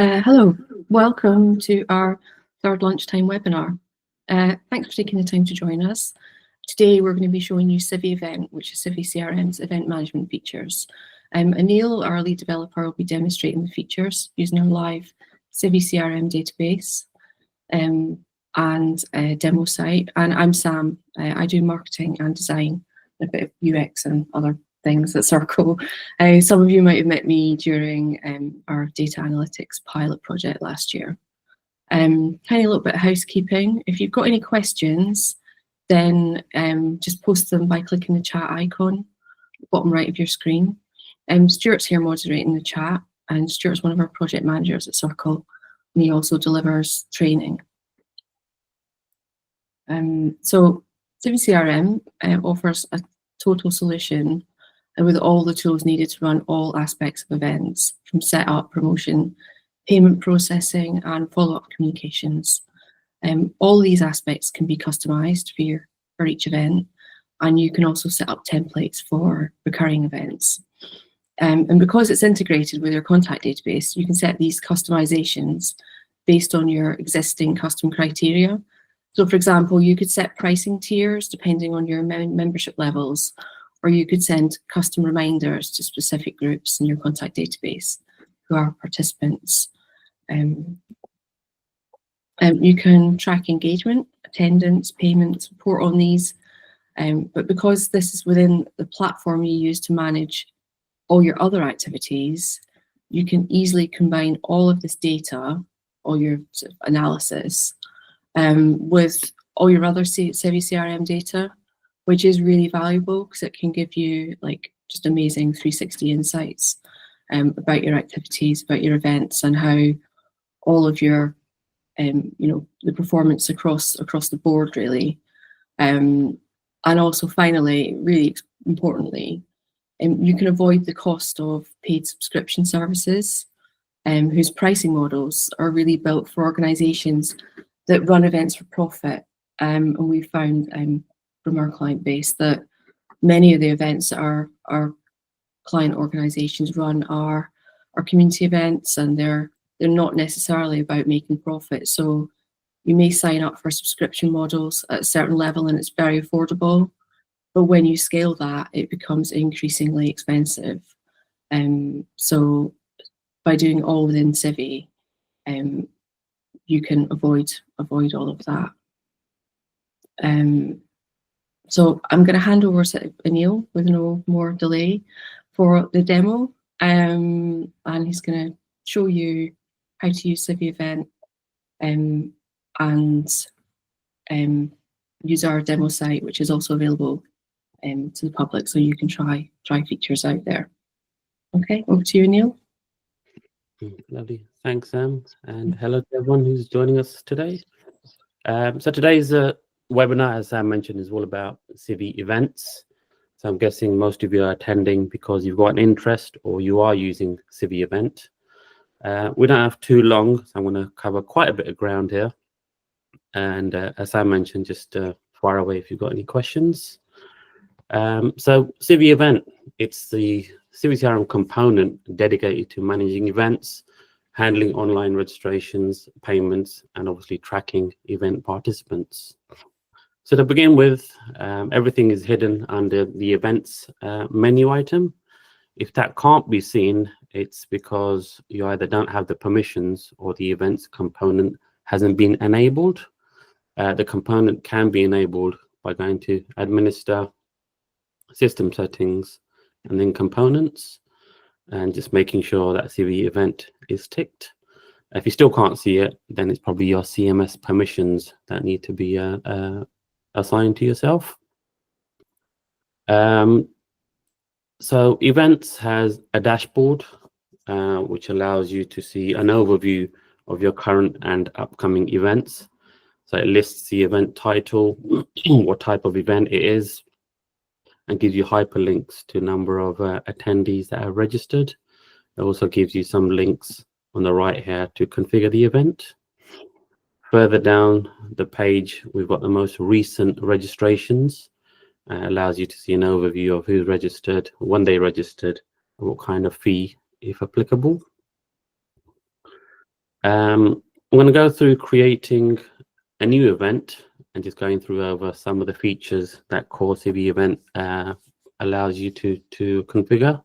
Hello, welcome to our third lunchtime webinar. Thanks for taking the time to join us. Today we're going to be showing you Civi Event, which is CiviCRM's event management features. Anil, our lead developer, will be demonstrating the features using our live CiviCRM database and a demo site. And I'm Sam. I do marketing and design, a bit of UX and other things at Circle. Some of you might have met me during our data analytics pilot project last year. Tiny little bit of housekeeping. If you've got any questions, then just post them by clicking the chat icon, bottom right of your screen. Stuart's here moderating the chat, and Stuart's one of our project managers at Circle, and he also delivers training. So CiviCRM offers a total solution with all the tools needed to run all aspects of events, from setup, promotion, payment processing, and follow-up communications. All these aspects can be customized for each event, and you can also set up templates for recurring events. And because it's integrated with your contact database, you can set these customizations based on your existing custom criteria. So for example, you could set pricing tiers depending on your membership levels, or you could send custom reminders to specific groups in your contact database who are participants. You can track engagement, attendance, payments, report on these. But because this is within the platform you use to manage all your other activities, you can easily combine all of this data, all your sort of analysis, with all your other CiviCRM data, which is really valuable because it can give you like just amazing 360 insights about your activities, about your events, and how all of your, the performance across the board really. And also finally, really importantly, you can avoid the cost of paid subscription services, whose pricing models are really built for organizations that run events for profit. And we found from our client base that many of the events that our client organizations run are community events, and they're not necessarily about making profit. So you may sign up for subscription models at a certain level and it's very affordable, but when you scale that, it becomes increasingly expensive. So by doing all within Civi, you can avoid all of that. So I'm going to hand over to Anil with no more delay for the demo, and he's going to show you how to use Civi Event and use our demo site, which is also available to the public, so you can try features out there. Okay, over to you, Anil. Lovely, thanks, Sam, and hello to everyone who's joining us today. So today's webinar, as Sam mentioned, is all about Civi events. So I'm guessing most of you are attending because you've got an interest or you are using Civi event. We don't have too long, so I'm going to cover quite a bit of ground here. And as Sam mentioned, just fire away if you've got any questions. So Civi event, it's the CiviCRM component dedicated to managing events, handling online registrations, payments, and obviously tracking event participants. So to begin with, everything is hidden under the events menu item. If that can't be seen, it's because you either don't have the permissions or the events component hasn't been enabled. The component can be enabled by going to Administer, System Settings, and then Components, and just making sure that Civi event is ticked. If you still can't see it, then it's probably your CMS permissions that need to be assigned to yourself. So events has a dashboard which allows you to see an overview of your current and upcoming events. So it lists the event title, what type of event it is, and gives you hyperlinks to a number of attendees that are registered. It also gives you some links on the right here to configure the event. Further down the page, we've got the most recent registrations. Allows you to see an overview of who's registered, when they registered, and what kind of fee, if applicable. I'm going to go through creating a new event and just going through over some of the features that core Civi event allows you to configure.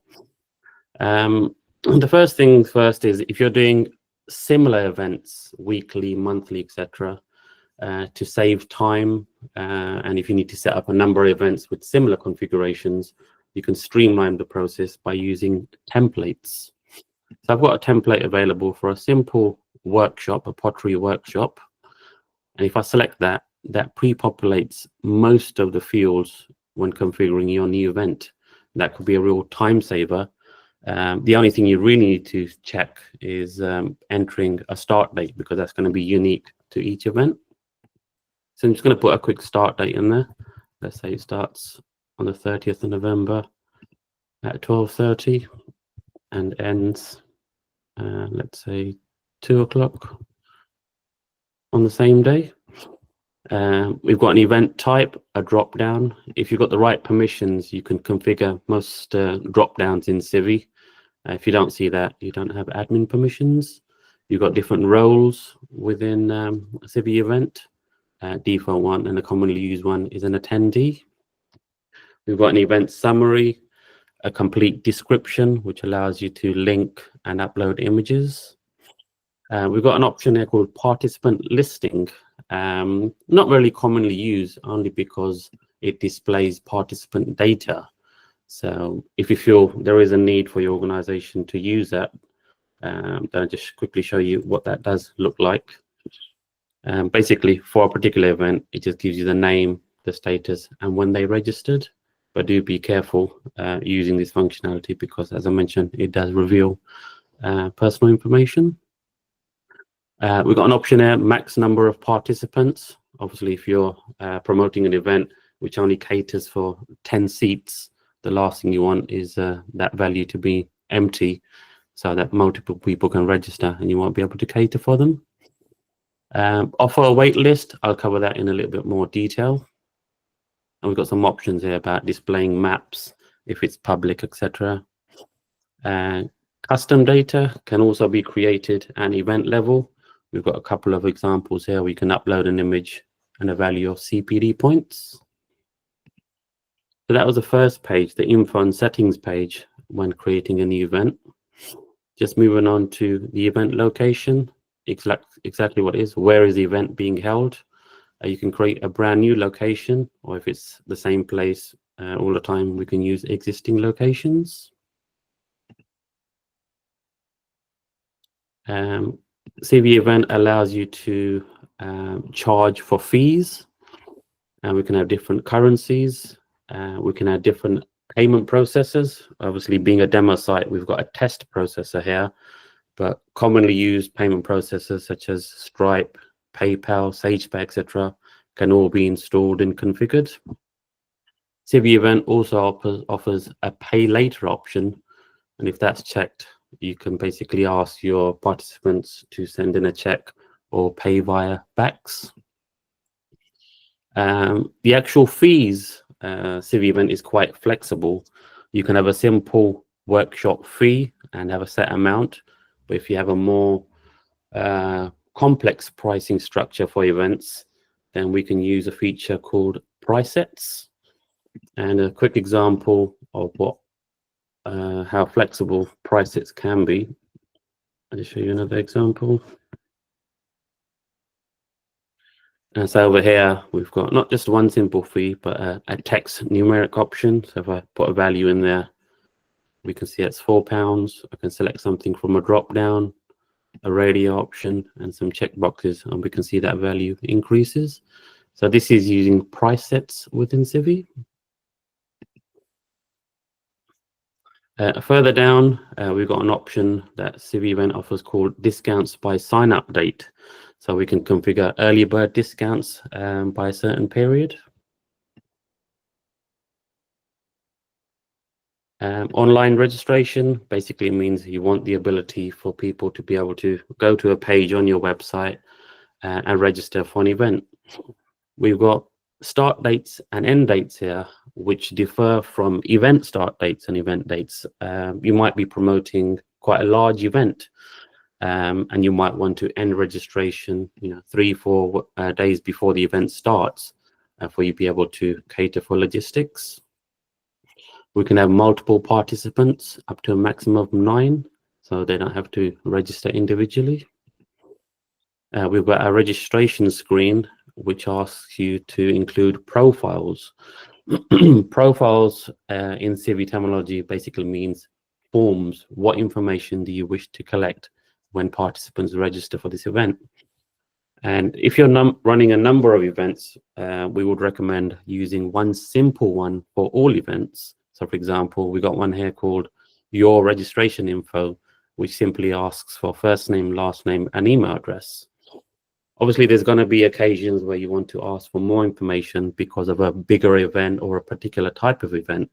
The first thing first is if you're doing similar events, weekly, monthly, etc., to save time, and if you need to set up a number of events with similar configurations, you can streamline the process by using templates. So I've got a template available for a simple workshop, a pottery workshop. And if I select that, that pre-populates most of the fields when configuring your new event. That could be a real time saver. The only thing you really need to check is entering a start date, because that's going to be unique to each event. So I'm just going to put a quick start date in there. Let's say it starts on the 30th of November at 12:30 and ends, let's say, 2 o'clock on the same day. We've got an event type, a drop down. If you've got the right permissions, you can configure most drop downs in Civi. If you don't see that, you don't have admin permissions. You've got different roles within a Civi event. Default one and a commonly used one is an attendee. We've got an event summary, a complete description, which allows you to link and upload images. We've got an option there called participant listing. Not really commonly used, only because it displays participant data. So if you feel there is a need for your organization to use that, then I'll just quickly show you what that does look like. Basically, for a particular event, it just gives you the name, the status, and when they registered. But do be careful using this functionality, because, as I mentioned, it does reveal personal information. We've got an option there, max number of participants. Obviously, if you're promoting an event which only caters for 10 seats, the last thing you want is that value to be empty, so that multiple people can register and you won't be able to cater for them. Offer a wait list. I'll cover that in a little bit more detail. And we've got some options here about displaying maps, if it's public, etc. Custom data can also be created at event level. We've got a couple of examples here. We can upload an image and a value of CPD points. So that was the first page, the info and settings page when creating a new event. Just moving on to the event location, exactly what it is. Where is the event being held? You can create a brand new location, or if it's the same place all the time, we can use existing locations. Civi event allows you to charge for fees, and we can have different currencies. We can have different payment processors. Obviously, being a demo site, we've got a test processor here, but commonly used payment processors such as Stripe, PayPal, SagePay, etc., can all be installed and configured. Civi event also offers a pay later option, and if that's checked, you can basically ask your participants to send in a check or pay via backs. The actual fees, Civi event is quite flexible. You can have a simple workshop fee and have a set amount, but if you have a more complex pricing structure for events, then we can use a feature called price sets. And a quick example of what how flexible price sets can be. I'll just show you another example. And so over here, we've got not just one simple fee, but a text numeric option. So if I put a value in there, we can see it's £4. I can select something from a drop down, a radio option, and some checkboxes, and we can see that value increases. So this is using price sets within Civi. Further down, we've got an option that Civi event offers called discounts by sign up date. So we can configure early bird discounts by a certain period. Online registration basically means you want the ability for people to be able to go to a page on your website and register for an event. We've got start dates and end dates here, which differ from event start dates and event dates. You might be promoting quite a large event. and you might want to end registration, 3-4 days before the event starts, for you to be able to cater for logistics. We can have multiple participants up to a maximum of 9, so they don't have to register individually. We've got a registration screen which asks you to include profiles. Profiles in Civi terminology basically means forms. What information do you wish to collect when participants register for this event? And if you're running a number of events, we would recommend using one simple one for all events. So for example, we got one here called your registration info, which simply asks for first name, last name, and email address. Obviously, there's going to be occasions where you want to ask for more information because of a bigger event or a particular type of event.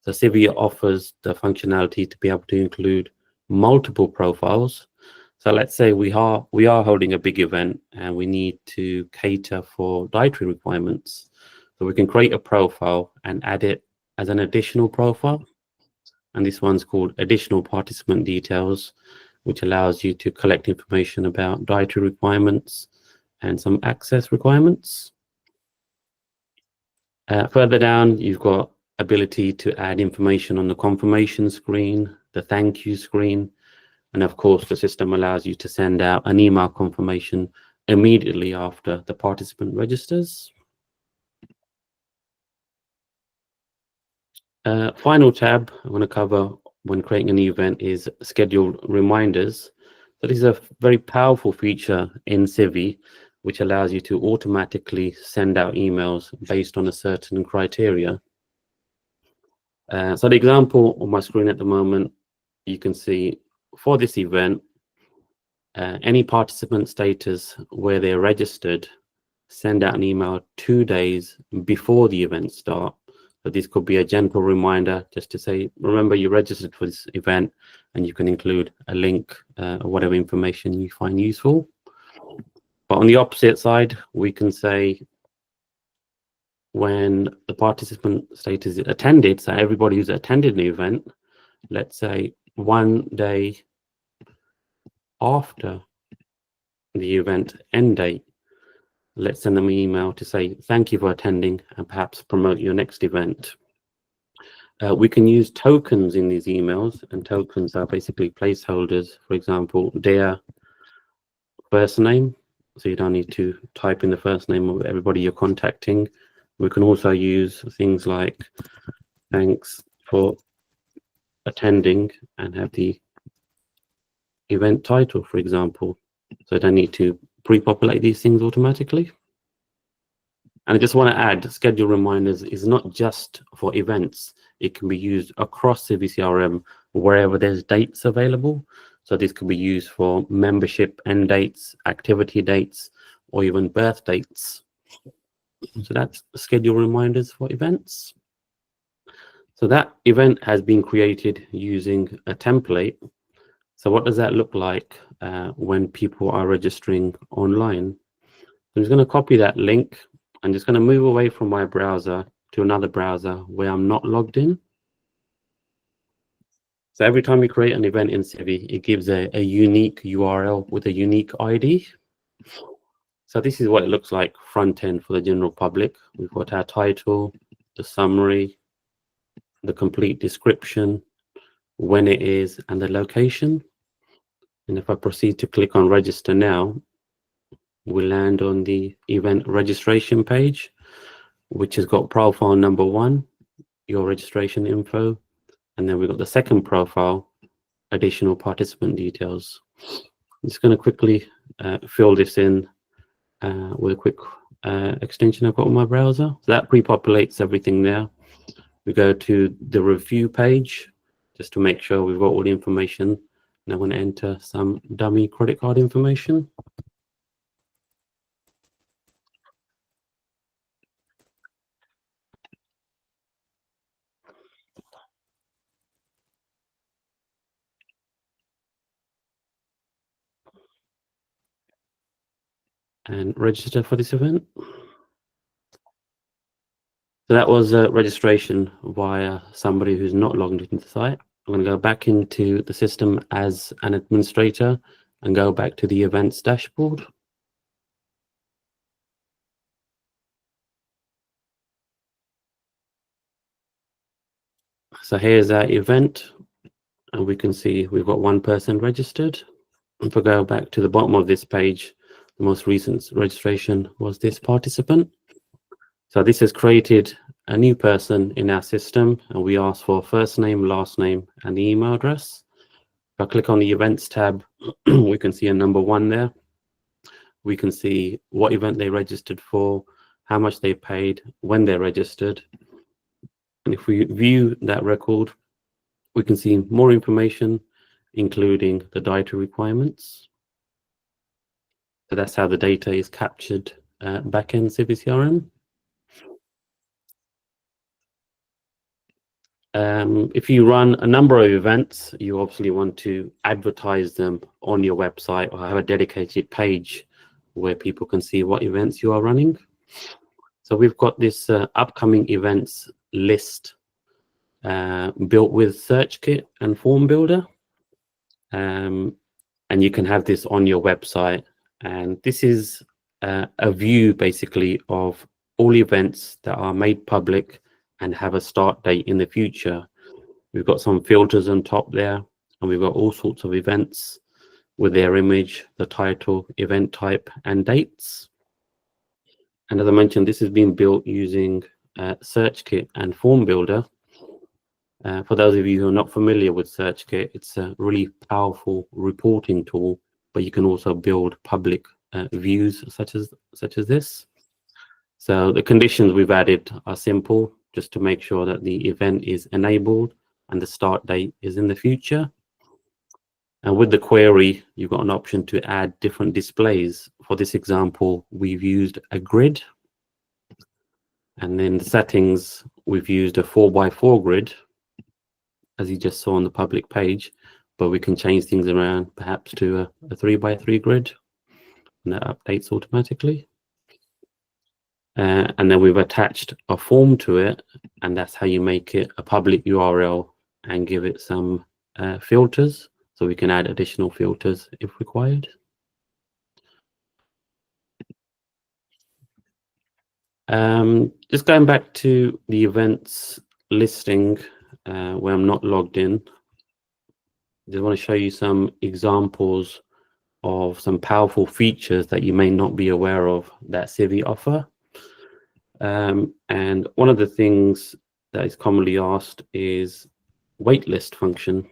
So Civi offers the functionality to be able to include multiple profiles. So let's say we are holding a big event and we need to cater for dietary requirements. So we can create a profile and add it as an additional profile. And this one's called additional participant details, which allows you to collect information about dietary requirements and some access requirements. Further down, you've got ability to add information on the confirmation screen, the thank you screen, and of course, the system allows you to send out an email confirmation immediately after the participant registers. Final tab I want to cover when creating an event is scheduled reminders. So this is a very powerful feature in Civi, which allows you to automatically send out emails based on a certain criteria. So the example on my screen at the moment, you can see for this event, any participant status where they're registered, send out an email 2 days before the event start. So this could be a gentle reminder just to say, remember you registered for this event, and you can include a link or whatever information you find useful. But on the opposite side, we can say when the participant status is attended, so everybody who's attended the event, let's say 1 day after the event end date, let's send them an email to say thank you for attending and perhaps promote your next event. We can use tokens in these emails, and tokens are basically placeholders. For example, their first name, so you don't need to type in the first name of everybody you're contacting. We can also use things like thanks for attending and have the event title, for example. So I don't need to pre-populate these things automatically. And I just want to add, schedule reminders is not just for events. It can be used across CiviCRM wherever there's dates available. So this could be used for membership end dates, activity dates, or even birth dates. So that's schedule reminders for events. So that event has been created using a template. So what does that look like when people are registering online? I'm just going to copy that link. I'm just going to move away from my browser to another browser where I'm not logged in. So every time you create an event in Civi, it gives a unique URL with a unique ID. So this is what it looks like front end for the general public. We've got our title, the summary, the complete description, when it is, and the location. And if I proceed to click on register now, we'll land on the event registration page, which has got profile number 1, your registration info. And then we've got the second profile, additional participant details. I'm just going to quickly fill this in with a quick extension I've got on my browser. So that pre-populates everything there. We go to the review page just to make sure we've got all the information. And I'm going to enter some dummy credit card information. And register for this event. So that was registration via somebody who's not logged into the site. I'm going to go back into the system as an administrator and go back to the events dashboard. So here's our event, and we can see we've got one person registered. If I go back to the bottom of this page, the most recent registration was this participant. So this has created a new person in our system, and we ask for first name, last name, and the email address. If I click on the events tab, we can see a number 1 there. We can see what event they registered for, how much they paid, when they registered. And if we view that record, we can see more information, including the dietary requirements. So that's how the data is captured back in CiviCRM. If you run a number of events, you obviously want to advertise them on your website or have a dedicated page where people can see what events you are running. So we've got this upcoming events list built with SearchKit and Form Builder. And you can have this on your website. And this is a view basically of all events that are made public and have a start date in the future. We've got some filters on top there, and we've got all sorts of events with their image, the title, event type, and dates. And as I mentioned, this is being built using SearchKit and Form Builder. For those of you who are not familiar with SearchKit, it's a really powerful reporting tool, but you can also build public views such as this. So the conditions we've added are simple, just to make sure that the event is enabled and the start date is in the future. And with the query, you've got an option to add different displays. For this example, we've used a grid. And then the settings, we've used a 4x4 grid, as you just saw on the public page, but we can change things around perhaps to a 3x3 grid, and that updates automatically. And then we've attached a form to it, and that's how you make it a public URL and give it some filters, so we can add additional filters if required. Just going back to the events listing where I'm not logged in, I just want to show you some examples of some powerful features that you may not be aware of that Civi offer. And one of the things that is commonly asked is waitlist function.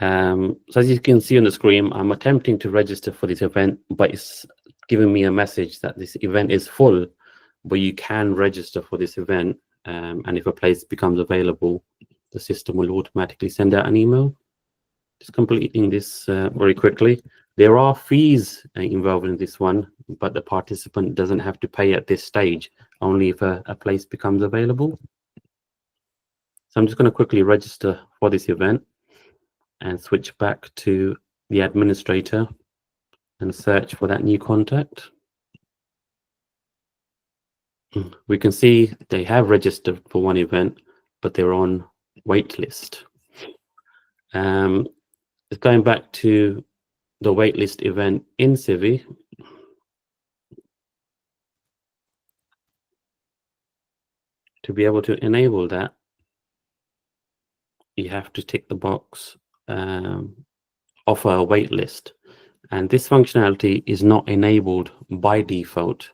So as you can see on the screen, I'm attempting to register for this event, but it's giving me a message that this event is full, but you can register for this event. And if a place becomes available, the system will automatically send out an email. Just completing this very quickly. There are fees involved in this one, but the participant doesn't have to pay at this stage, only if a place becomes available. So I'm just going to quickly register for this event and switch back to the administrator and search for that new contact. We can see they have registered for one event, but they're on waitlist. Going back to the waitlist event in Civi, to be able to enable that, you have to tick the box, offer a waitlist. And this functionality is not enabled by default.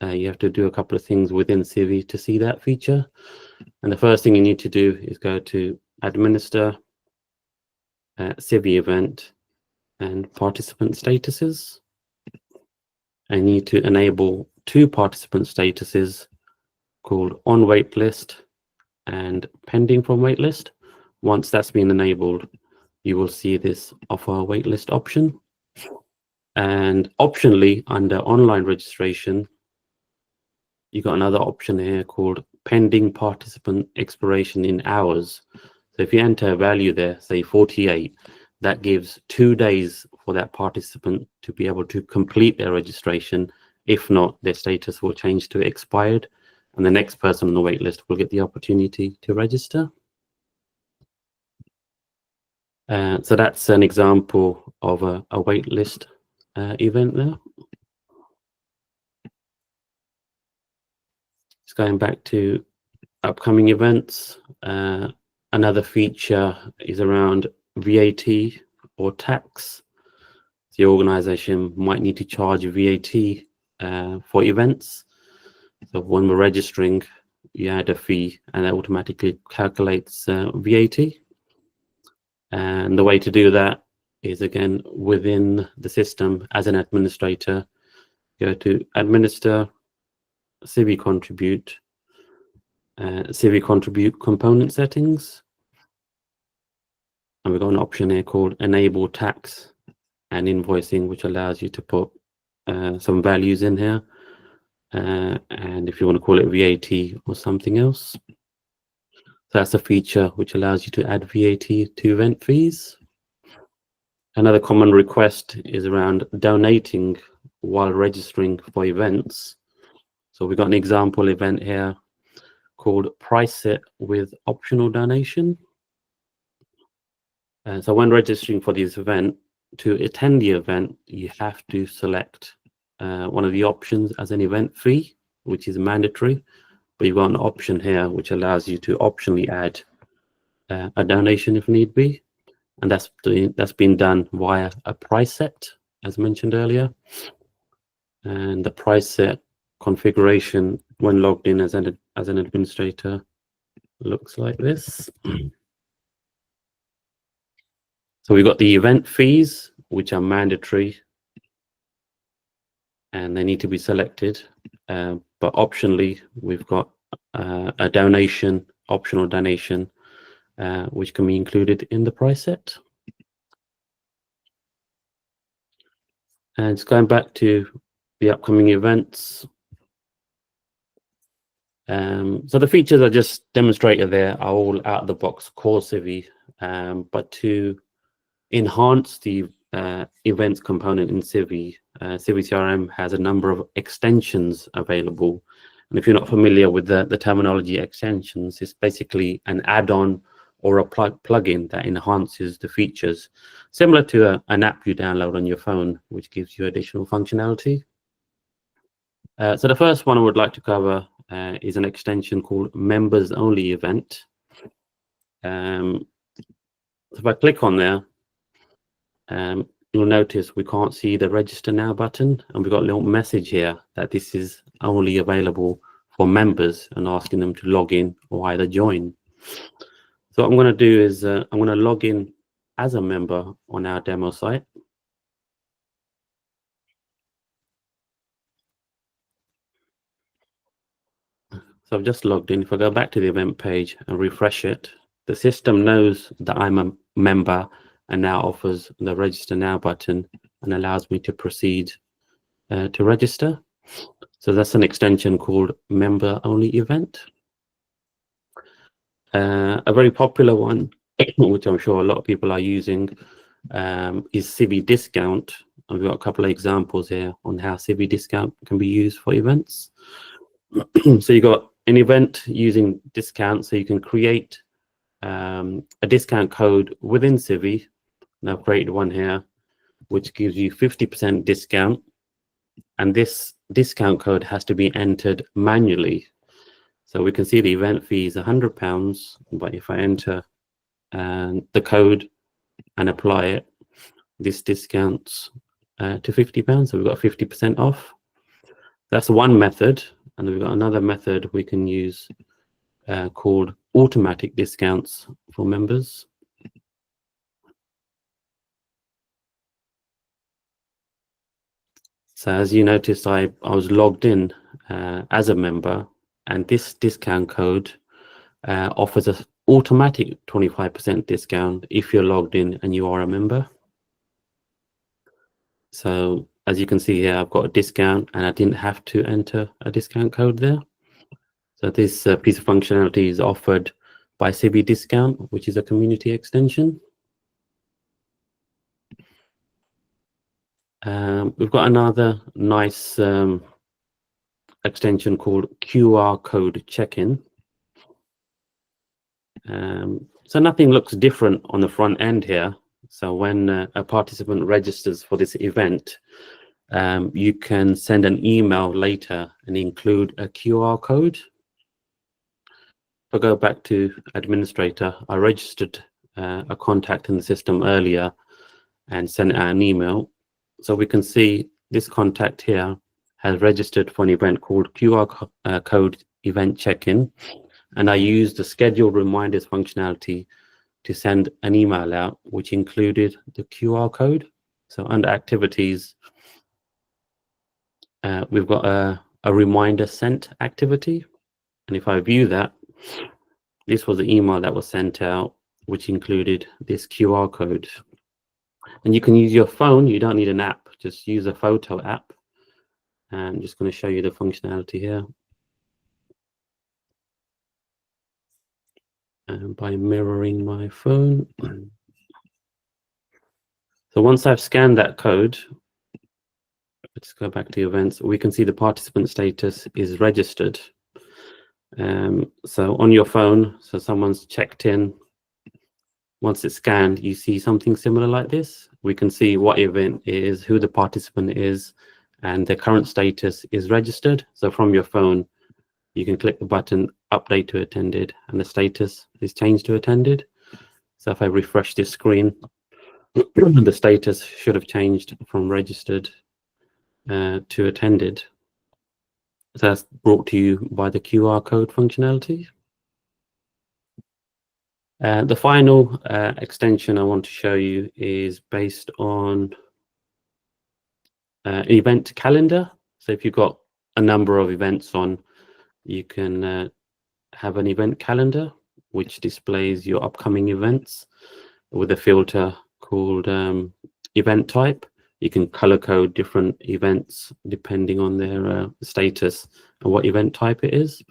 You have to do a couple of things within Civi to see that feature. And the first thing you need to do is go to Administer, Civi Event, and Participant Statuses. I need to enable two participant statuses called On Waitlist and Pending from Waitlist. Once that's been enabled, you will see this Offer a Waitlist option. And optionally, under online registration, you got another option here called Pending Participant Expiration in Hours. So if you enter a value there, say 48, that gives 2 days for that participant to be able to complete their registration. If not, their status will change to expired, and the next person on the wait list will get the opportunity to register. So that's an example of a waitlist event there. Just going back to upcoming events. Another feature is around VAT or tax. The organization might need to charge VAT for events. So when we're registering, you add a fee and that automatically calculates VAT. And the way to do that is, again, within the system as an administrator, go to Administer, Civi Contribute, Civi Contribute Component Settings. And we've got an option here called Enable Tax and Invoicing, which allows you to put some values in here. And if you want to call it VAT or something else. So that's a feature which allows you to add VAT to event fees. Another common request is around donating while registering for events. So we've got an example event here called Price It with Optional Donation. So when registering for this event, to attend the event, you have to select one of the options as an event fee, which is mandatory. But you've got an option here which allows you to optionally add a donation if need be. And that's been done via a price set, as mentioned earlier. And the price set configuration when logged in as an administrator looks like this. So we've got the event fees, which are mandatory, and they need to be selected. But optionally, we've got a donation, optional donation, which can be included in the price set. And just going back to the upcoming events. So the features I just demonstrated there are all out of the box core Civi, but to enhance the events component in Civi, CiviCRM has a number of extensions available. And if you're not familiar with the terminology extensions, it's basically an add-on or a plugin that enhances the features, similar to an app you download on your phone, which gives you additional functionality. So the first one I would like to cover is an extension called Members Only Event. So if I click on there, you'll notice we can't see the Register Now button, and we've got a little message here that this is only available for members and asking them to log in or either join. So what I'm going to do is I'm going to log in as a member on our demo site. So I've just logged in. If I go back to the event page and refresh it, the system knows that I'm a member and now offers the Register Now button and allows me to proceed to register. So that's an extension called Member Only Event. A very popular one, which I'm sure a lot of people are using, is Civi Discount. And we've got a couple of examples here on how Civi Discount can be used for events. So you got an event using discount, so you can create a discount code within Civi. And I've created one here, which gives you 50% discount. And this discount code has to be entered manually. So we can see the event fee is £100, but if I enter the code and apply it, this discounts to £50. So we've got 50% off. That's one method. And we've got another method we can use called automatic discounts for members. So as you noticed, I was logged in as a member, and this discount code offers an automatic 25% discount if you're logged in and you are a member. So as you can see here, I've got a discount and I didn't have to enter a discount code there. So this piece of functionality is offered by Civi Discount, which is a community extension. We've got another nice extension called QR code check-in. So nothing looks different on the front end here. So when a participant registers for this event, you can send an email later and include a QR code. If I go back to administrator, I registered a contact in the system earlier and sent out an email. So we can see this contact here has registered for an event called QR code event check-in. And I used the schedule reminders functionality to send an email out, which included the QR code. So under activities, we've got a reminder sent activity. And if I view that, this was the email that was sent out, which included this QR code. And you can use your phone. You don't need an app. Just use a photo app. And I'm just going to show you the functionality here. And by mirroring my phone. So once I've scanned that code, let's go back to events. We can see the participant status is registered. So on your phone, so someone's checked in. Once it's scanned, you see something similar like this. We can see what event it is, who the participant is, and their current status is registered. So from your phone, you can click the button update to attended, and the status is changed to attended. So if I refresh this screen, the status should have changed from registered to attended. So that's brought to you by the QR code functionality. The final extension I want to show you is based on event calendar. So if you've got a number of events on, you can have an event calendar which displays your upcoming events with a filter called event type. You can color code different events depending on their status and what event type it is.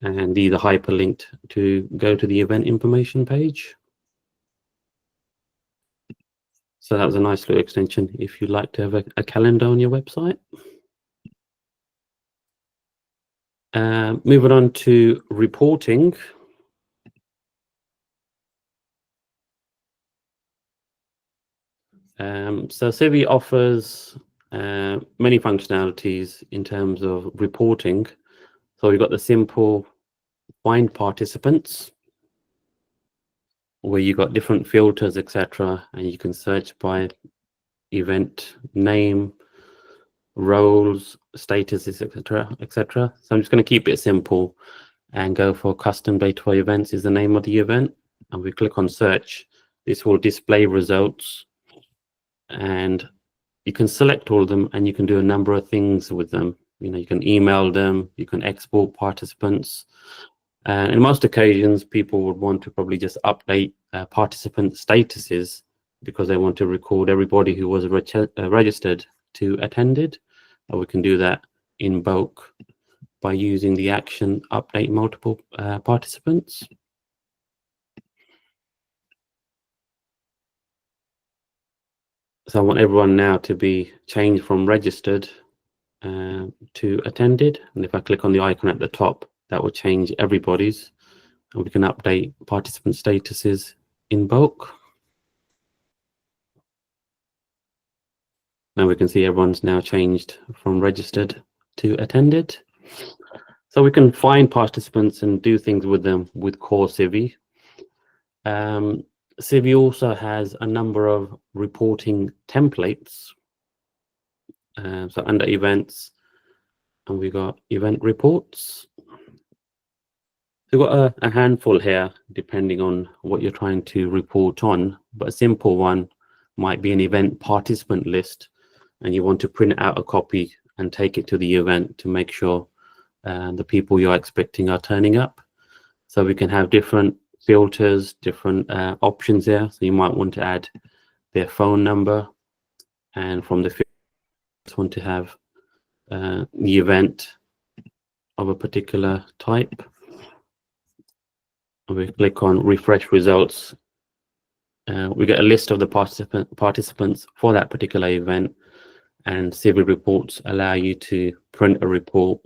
And these are hyperlinked to go to the event information page. So that was a nice little extension if you'd like to have a calendar on your website. Moving on to reporting. So Civi offers many functionalities in terms of reporting. So we've got the simple find participants, where you got different filters, etc., and you can search by event name, roles, statuses, etc., etc. So I'm just going to keep it simple and go for custom data for events is the name of the event, and we click on search. This will display results, and you can select all of them, and you can do a number of things with them. You can email them, you can export participants. And in most occasions, people would want to probably just update participant statuses because they want to record everybody who was registered to attended. Or we can do that in bulk by using the action update multiple participants. So I want everyone now to be changed from registered to attended. And if I click on the icon at the top, that will change everybody's. And we can update participant statuses in bulk. Now we can see everyone's now changed from registered to attended. So we can find participants and do things with them with core Civi. Civi also has a number of reporting templates. So under events, and we got event reports. We've got a handful here, depending on what you're trying to report on. But a simple one might be an event participant list, and you want to print out a copy and take it to the event to make sure the people you're expecting are turning up. So we can have different filters, different options there. So you might want to add their phone number, and from the filters want to have the event of a particular type. And we click on refresh results. We get a list of the participants for that particular event, and Civi reports allow you to print a report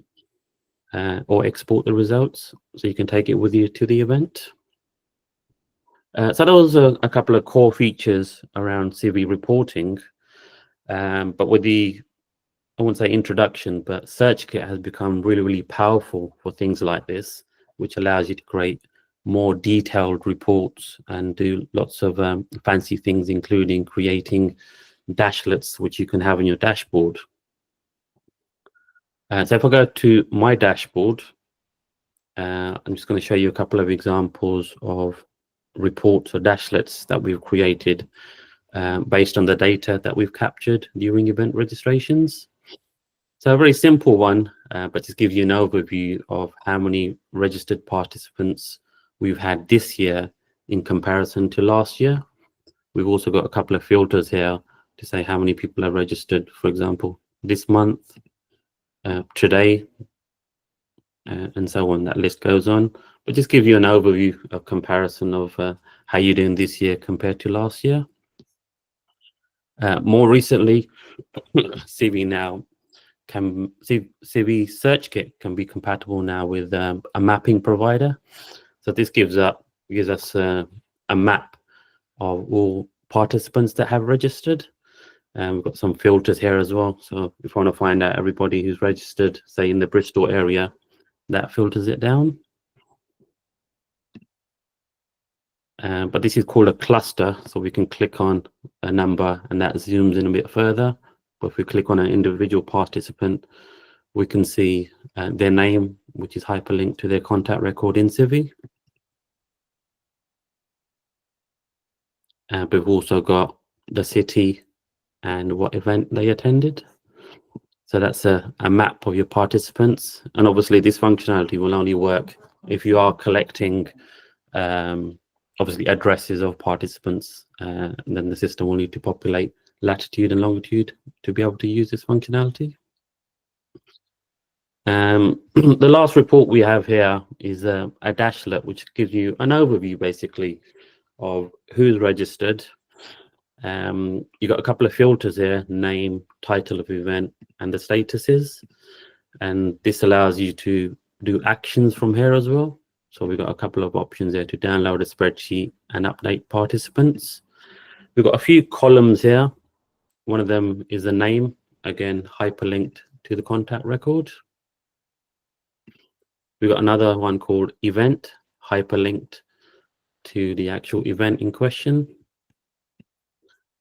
or export the results, so you can take it with you to the event. So those are a couple of core features around Civi reporting. But with the, I won't say introduction, but SearchKit has become really, really powerful for things like this, which allows you to create more detailed reports and do lots of fancy things, including creating dashlets, which you can have on your dashboard. So if I go to my dashboard, I'm just going to show you a couple of examples of reports or dashlets that we've created based on the data that we've captured during event registrations. So a very simple one, but just gives you an overview of how many registered participants we've had this year in comparison to last year. We've also got a couple of filters here to say how many people are registered, for example, this month, today, and so on. That list goes on, but just give you an overview of comparison of how you're doing this year compared to last year. More recently, Civi now Civi SearchKit can be compatible now with a mapping provider. So this gives us a map of all participants that have registered. We've got some filters here as well. So if you want to find out everybody who's registered, say in the Bristol area, that filters it down. But this is called a cluster, so we can click on a number and that zooms in a bit further. But if we click on an individual participant, we can see their name, which is hyperlinked to their contact record in Civi. But we've also got the city and what event they attended. So that's a map of your participants. And obviously this functionality will only work if you are collecting obviously addresses of participants, and then the system will need to populate latitude and longitude to be able to use this functionality. The last report we have here is a dashlet, which gives you an overview basically of who's registered. You've got a couple of filters here: name, title of event, and the statuses. And this allows you to do actions from here as well. So we've got a couple of options there to download a spreadsheet and update participants. We've got a few columns here. One of them is the name, again, hyperlinked to the contact record. We've got another one called event, hyperlinked to the actual event in question.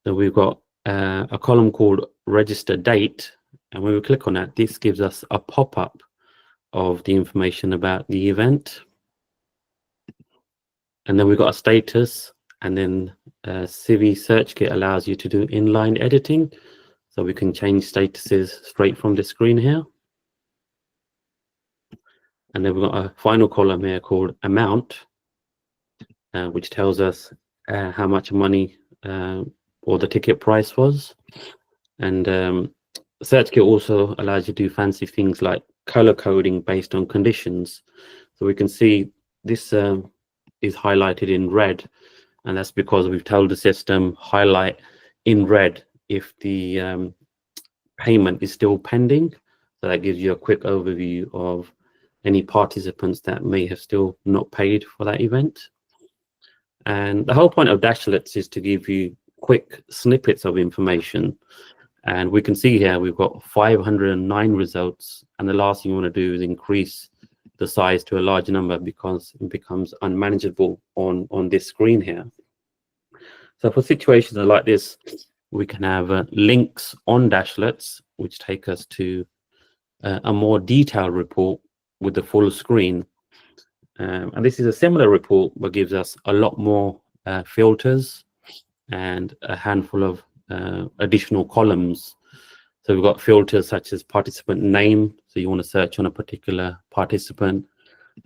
Then we've got a column called register date. And when we click on that, this gives us a pop-up of the information about the event. And then we've got a status, and then Civi SearchKit allows you to do inline editing. So we can change statuses straight from the screen here. And then we've got a final column here called amount, which tells us how much money or the ticket price was. And SearchKit also allows you to do fancy things like color coding based on conditions. So we can see this is highlighted in red, and that's because we've told the system highlight in red if the payment is still pending. So that gives you a quick overview of any participants that may have still not paid for that event. And the whole point of Dashlets is to give you quick snippets of information. And we can see here we've got 509 results, and the last thing you want to do is increase the size to a large number because it becomes unmanageable on this screen here. So for situations like this, we can have links on Dashlets, which take us to a more detailed report with the full screen. And this is a similar report, but gives us a lot more filters and a handful of additional columns. So we've got filters such as participant name. So you want to search on a particular participant,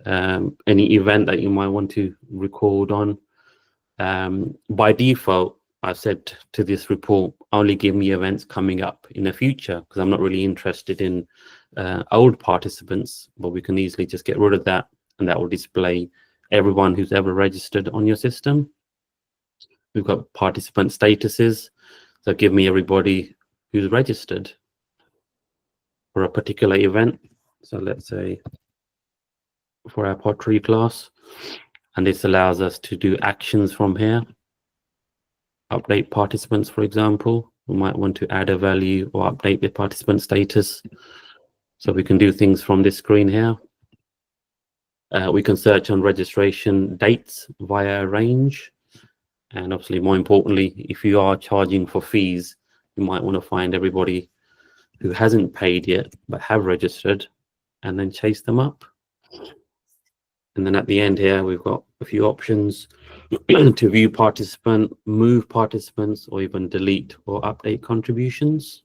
any event that you might want to record on. By default, I've said to this report, only give me events coming up in the future, because I'm not really interested in old participants, but we can easily just get rid of that, and that will display everyone who's ever registered on your system. We've got participant statuses, so give me everybody who's registered for a particular event. So let's say for our pottery class. and this allows us to do actions from here. Update participants, for example. We might want to add a value or update the participant status. So we can do things from this screen here. We can search on registration dates via a range. And obviously, more importantly, if you are charging for fees, you might want to find everybody who hasn't paid yet but have registered and then chase them up. And then at the end here, we've got a few options to view participant, move participants, or even delete or update contributions.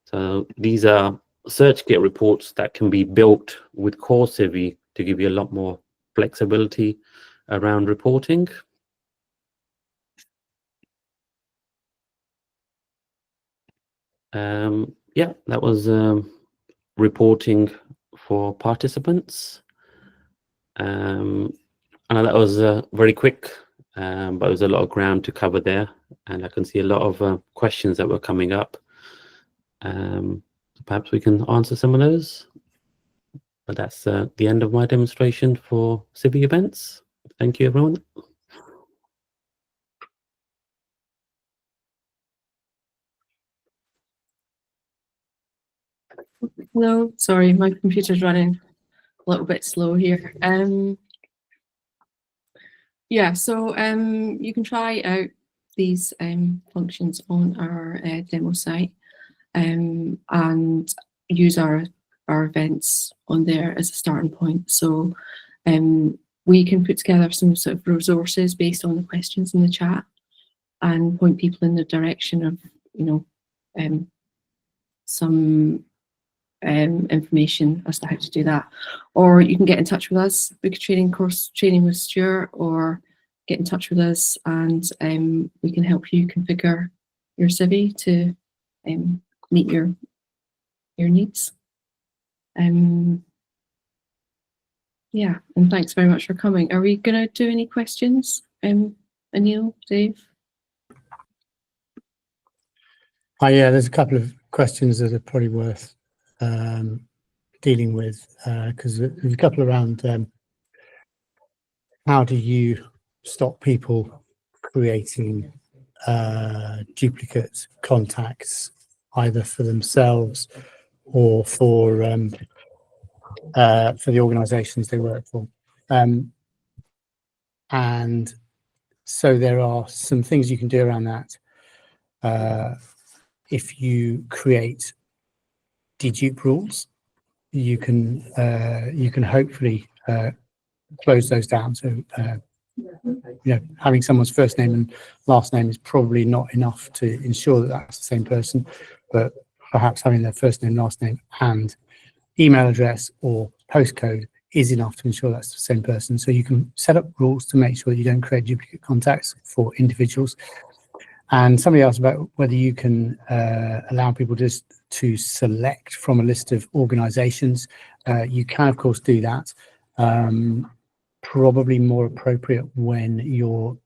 So these are SearchKit reports that can be built with core Civi to give you a lot more flexibility around reporting. Yeah, that was reporting for participants. I know that was very quick, but there was a lot of ground to cover there, and I can see a lot of questions that were coming up. Perhaps we can answer some of those. But that's the end of my demonstration for Civi events. Thank you, everyone. No, sorry, my computer's running a little bit slow here. Yeah, so you can try out these functions on our demo site and use our events on there as a starting point. So we can put together some sort of resources based on the questions in the chat and point people in the direction of, you know, some information as to how to do that. Or you can get in touch with us, book a training course, training with Stuart, or get in touch with us and we can help you configure your Civi to meet your needs. Yeah, and thanks very much for coming. Are we going to do any questions? Anil, Dave? Yeah, there's a couple of questions that are probably worth dealing with, because there's a couple around how do you stop people creating duplicate contacts either for themselves or for the organizations they work for. And so there are some things you can do around that. If you create dedupe rules, you can hopefully close those down. So having someone's first name and last name is probably not enough to ensure that that's the same person, but perhaps having their first name, last name, and email address or postcode is enough to ensure that's the same person. So you can set up rules to make sure that you don't create duplicate contacts for individuals. And somebody asked about whether you can allow people just to select from a list of organizations. You can, of course, do that. Probably more appropriate when your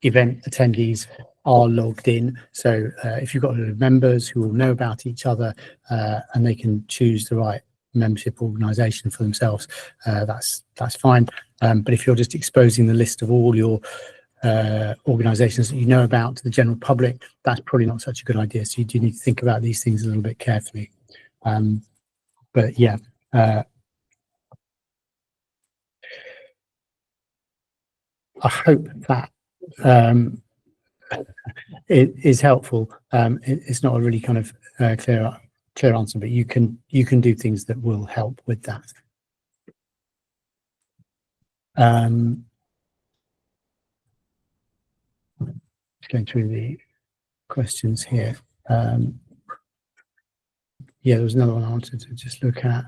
event attendees are logged in. So if you've got a lot of members who will know about each other and they can choose the right membership organization for themselves, that's fine. But if you're just exposing the list of all your organizations that you know about to the general public, that's probably not such a good idea. So you do need to think about these things a little bit carefully. But yeah, I hope that it is helpful. It's not a really kind of clear answer, but you can do things that will help with that. Going through the questions here. Yeah, there was another one I wanted to just look at.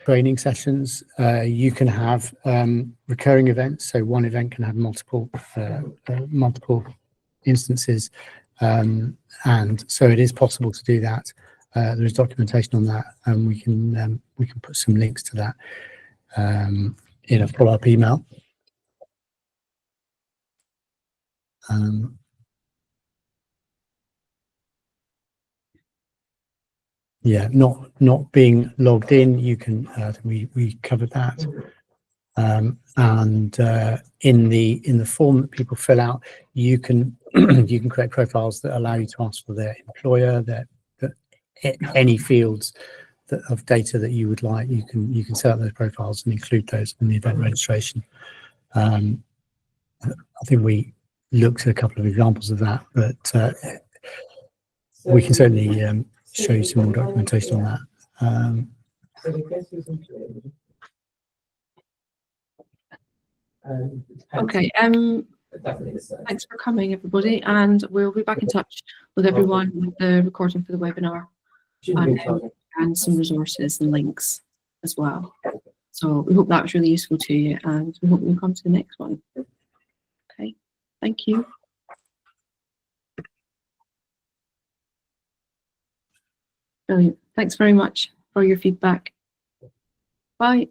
Training sessions. You can have recurring events, so one event can have multiple instances, and so it is possible to do that. There is documentation on that, and we can put some links to that in a follow-up email. Yeah, not being logged in, you can we covered that. And in the form that people fill out, you can you can create profiles that allow you to ask for their employer, any fields of data that you would like. You can set up those profiles and include those in the event registration. I think we looked at a couple of examples of that, but we can certainly show you some more documentation on that. Okay, thanks for coming, everybody, and we'll be back in touch with everyone with the recording for the webinar and some resources and links as well. So we hope that was really useful to you, and we hope you'll come to the next one. Okay, thank you. Brilliant. Thanks very much for your feedback. Bye.